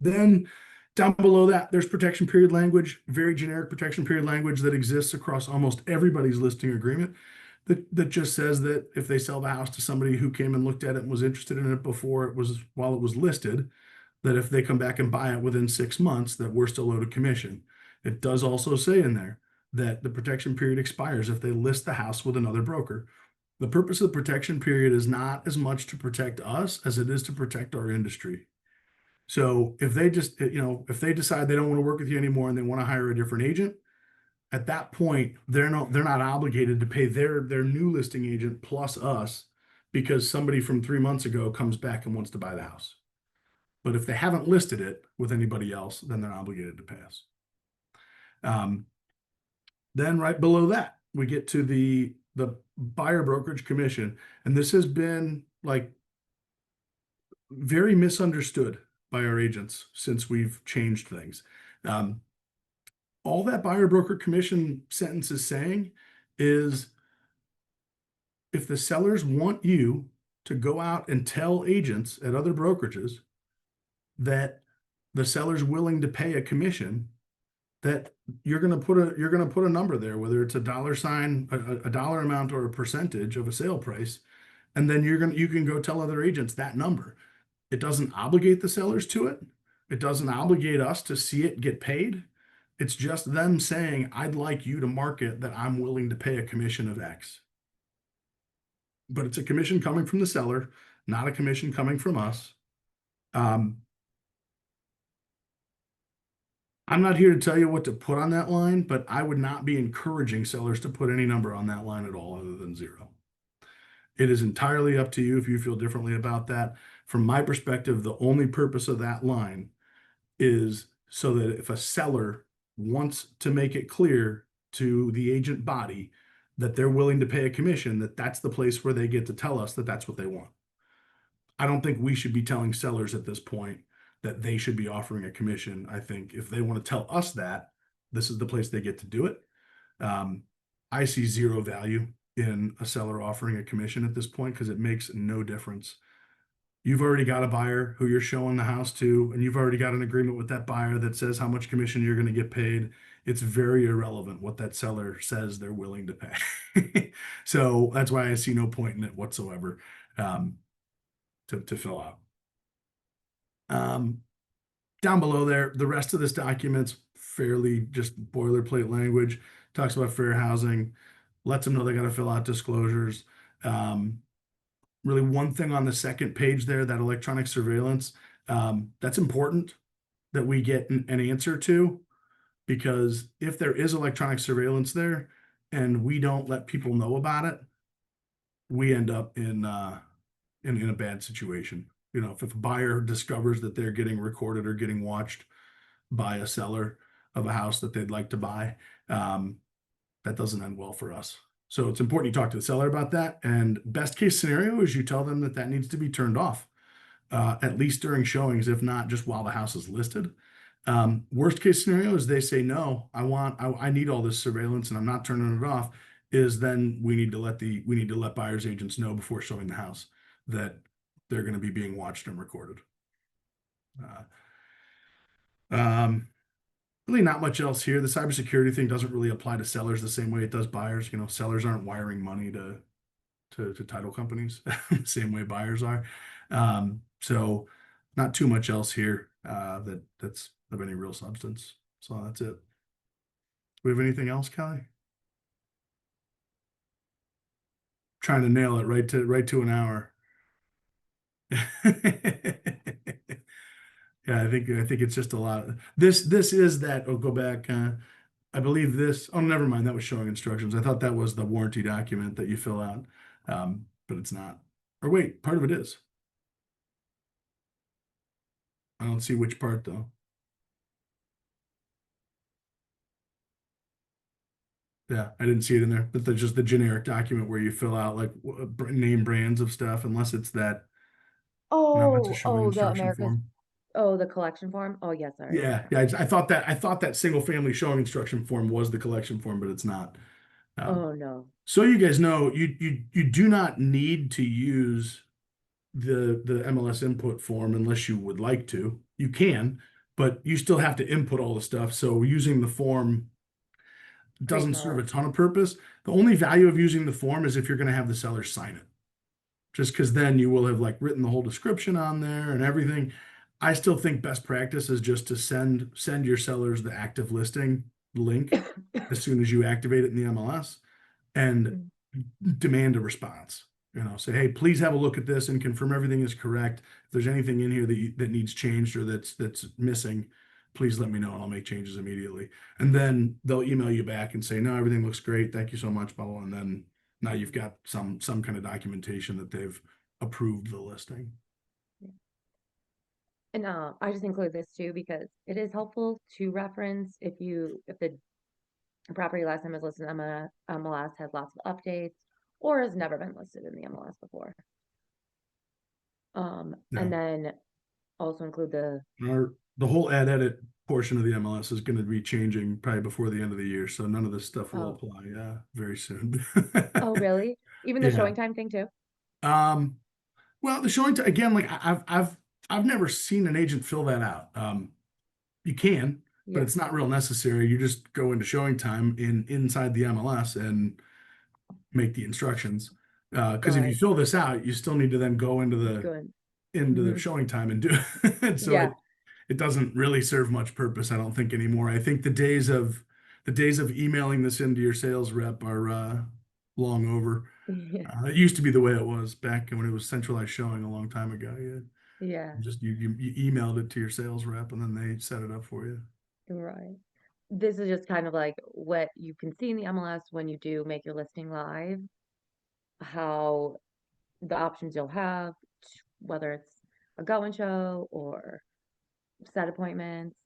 Then down below that, there's protection period language, very generic protection period language that exists across almost everybody's listing agreement. That just says that if they sell the house to somebody who came and looked at it and was interested in it while it was listed, that if they come back and buy it within 6 months, that we're still owed a commission. It does also say in there that the protection period expires if they list the house with another broker. The purpose of the protection period is not as much to protect us as it is to protect our industry. So if they if they decide they don't want to work with you anymore and they want to hire a different agent, at that point, they're not obligated to pay their new listing agent plus us because somebody from 3 months ago comes back and wants to buy the house. But if they haven't listed it with anybody else, then they're obligated to pay us. Then right below that, we get to the buyer brokerage commission. And this has been like very misunderstood by our agents since we've changed things. All that buyer broker commission sentence is saying is if the sellers want you to go out and tell agents at other brokerages that the seller's willing to pay a commission, that you're going to put a number there, whether it's a dollar sign, a dollar amount, or a percentage of a sale price, and then you can go tell other agents that number. It doesn't obligate the sellers to it. It doesn't obligate us to see it get paid. It's just them saying, I'd like you to market that I'm willing to pay a commission of X. But it's a commission coming from the seller, not a commission coming from us. I'm not here to tell you what to put on that line, but I would not be encouraging sellers to put any number on that line at all other than 0. It is entirely up to you if you feel differently about that. From my perspective, the only purpose of that line is so that if a seller wants to make it clear to the agent body that they're willing to pay a commission, that's the place where they get to tell us that that's what they want. I don't think we should be telling sellers at this point that they should be offering a commission. I think if they want to tell us that, this is the place they get to do it. I see 0 value in a seller offering a commission at this point because it makes no difference. You've already got a buyer who you're showing the house to, and you've already got an agreement with that buyer that says how much commission you're going to get paid. It's very irrelevant what that seller says they're willing to pay. So that's why I see no point in it whatsoever to fill out. Down below there, the rest of this document's fairly just boilerplate language, talks about fair housing, lets them know they got to fill out disclosures. Really one thing on the second page there, that electronic surveillance, that's important that we get an answer to, because if there is electronic surveillance there and we don't let people know about it, we end up in a bad situation. If a buyer discovers that they're getting recorded or getting watched by a seller of a house that they'd like to buy, that doesn't end well for us. So it's important you talk to the seller about that. And best case scenario is you tell them that needs to be turned off. at least during showings, if not just while the house is listed. Worst case scenario is they say, no, I need all this surveillance and I'm not turning it off, is then we need to let buyer's agents know before showing the house that they're going to be being watched and recorded. Um, Really not much else here. The cybersecurity thing doesn't really apply to sellers the same way it does buyers. You know, sellers aren't wiring money to title companies the same way buyers are. So not too much else here that's of any real substance. So that's it. Do we have anything else, Kelly? Trying to nail it right to an hour. Yeah, I think it's just a lot. This is that. Oh, go back. I believe this. Oh, never mind. That was showing instructions. I thought that was the warranty document that you fill out, but it's not. Or wait, part of it is. I don't see which part though. Yeah, I didn't see it in there. But there's just the generic document where you fill out like name brands of stuff, unless it's that. No, that's a showing The instruction America's, form. the collection form. Oh, yeah, sorry. Yeah. I thought that single family showing instruction form was the collection form, but it's not. Um, Oh, no. so you guys know, you do not need to use the MLS input form unless you would like to. You can, but you still have to input all the stuff. So using the form doesn't Creates serve a more. ton of purpose. The only value of using the form is if you're going to have the seller sign it. Just because then you will have like written the whole description on there and everything. I still think best practice is just to send your sellers the active listing link as soon as you activate it in the MLS and Mm. demand a response. You know, say, hey, please have a look at this and confirm everything is correct. If there's anything in here that needs changed or that's missing, please let me know and I'll make changes immediately. And then they'll email you back and say, no, everything looks great. Thank you so much, blah, blah. And then now you've got some kind of documentation that they've approved the listing. And I just include this too because it is helpful to reference if the property last time was listed on MLS has lots of updates or has never been listed in the MLS before. Yeah. And then also include The whole ad edit portion of the MLS is going to be changing probably before the end of the year. So none of this stuff will oh, apply very soon. oh, really? Even the Yeah. showing time thing too? Um, well, the showing again, like I've never seen an agent fill that out. You can, but Yeah, it's not real necessary. You just go into showing time inside the MLS and make the instructions. Because if you right. fill this out, you still need to then go Good. into the Hmm. showing time and do it. So Yeah. it doesn't really serve much purpose, I don't think anymore. I think the days of emailing this into your sales rep are long over. Yeah. It used to be the way it was back when it was centralized showing a long time ago. Yeah. You emailed it to your sales rep and then they set it up for you. Right. This is just kind of like what you can see in the MLS when you do make your listing live, how the options you'll have, whether it's a go and show or set appointments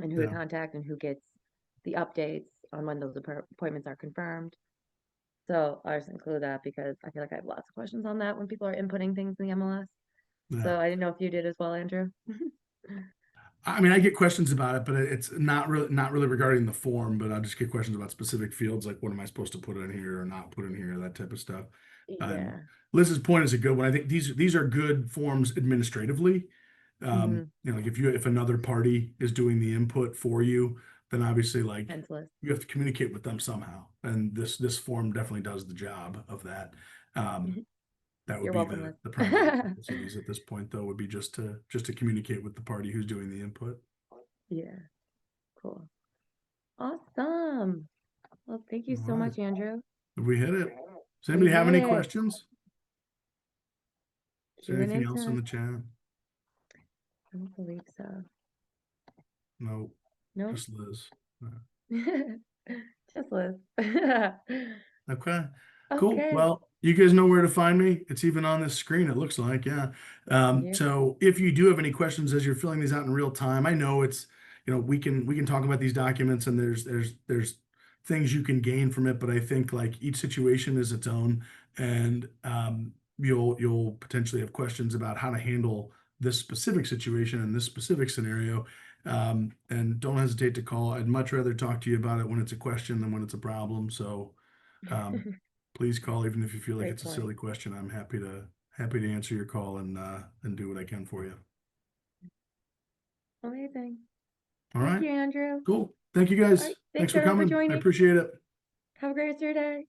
and who to Yeah, contact and who gets the updates on when those appointments are confirmed. So I just include that because I feel like I have lots of questions on that when people are inputting things in the MLS. yeah. So I didn't know if you did as well, Andrew. I mean, I get questions about it, but it's not really regarding the form. But I just get questions about specific fields, like what am I supposed to put in here or not put in here, that type of stuff. And Yeah. Liz's point is a good one. I think these are good forms administratively. Hmm. Like if another party is doing the input for you, then obviously like Hence list. you have to communicate with them somehow, and this form definitely does the job of that. Um, that would You're be welcome, the Liz. primary purpose of these at this point, though, would be just to communicate with the party who's doing the input. Yeah, cool. Awesome. Well, thank you All so right, much, Andrew. we hit it. Does We anybody have hit any it. questions? Is there Doing anything it else in to, the chat? I don't believe so. No, No? just Liz. Just Liz. Okay, cool. Okay. Well, you guys know where to find me. It's even on this screen, it looks like, yeah. Yeah. So if you do have any questions as you're filling these out in real time, I know it's, we can talk about these documents and there's things you can gain from it, but I think like each situation is its own. And you'll potentially have questions about how to handle this specific situation and this specific scenario. And don't hesitate to call. I'd much rather talk to you about it when it's a question than when it's a problem. So please call, even if you feel like Great it's a point. silly question. I'm happy to answer your call and do what I can for you. Amazing. All Thank right. you, Andrew. Cool. Thank you guys. All right, Thanks thanks for everyone for coming. I joining. appreciate it. Have a great rest of your day.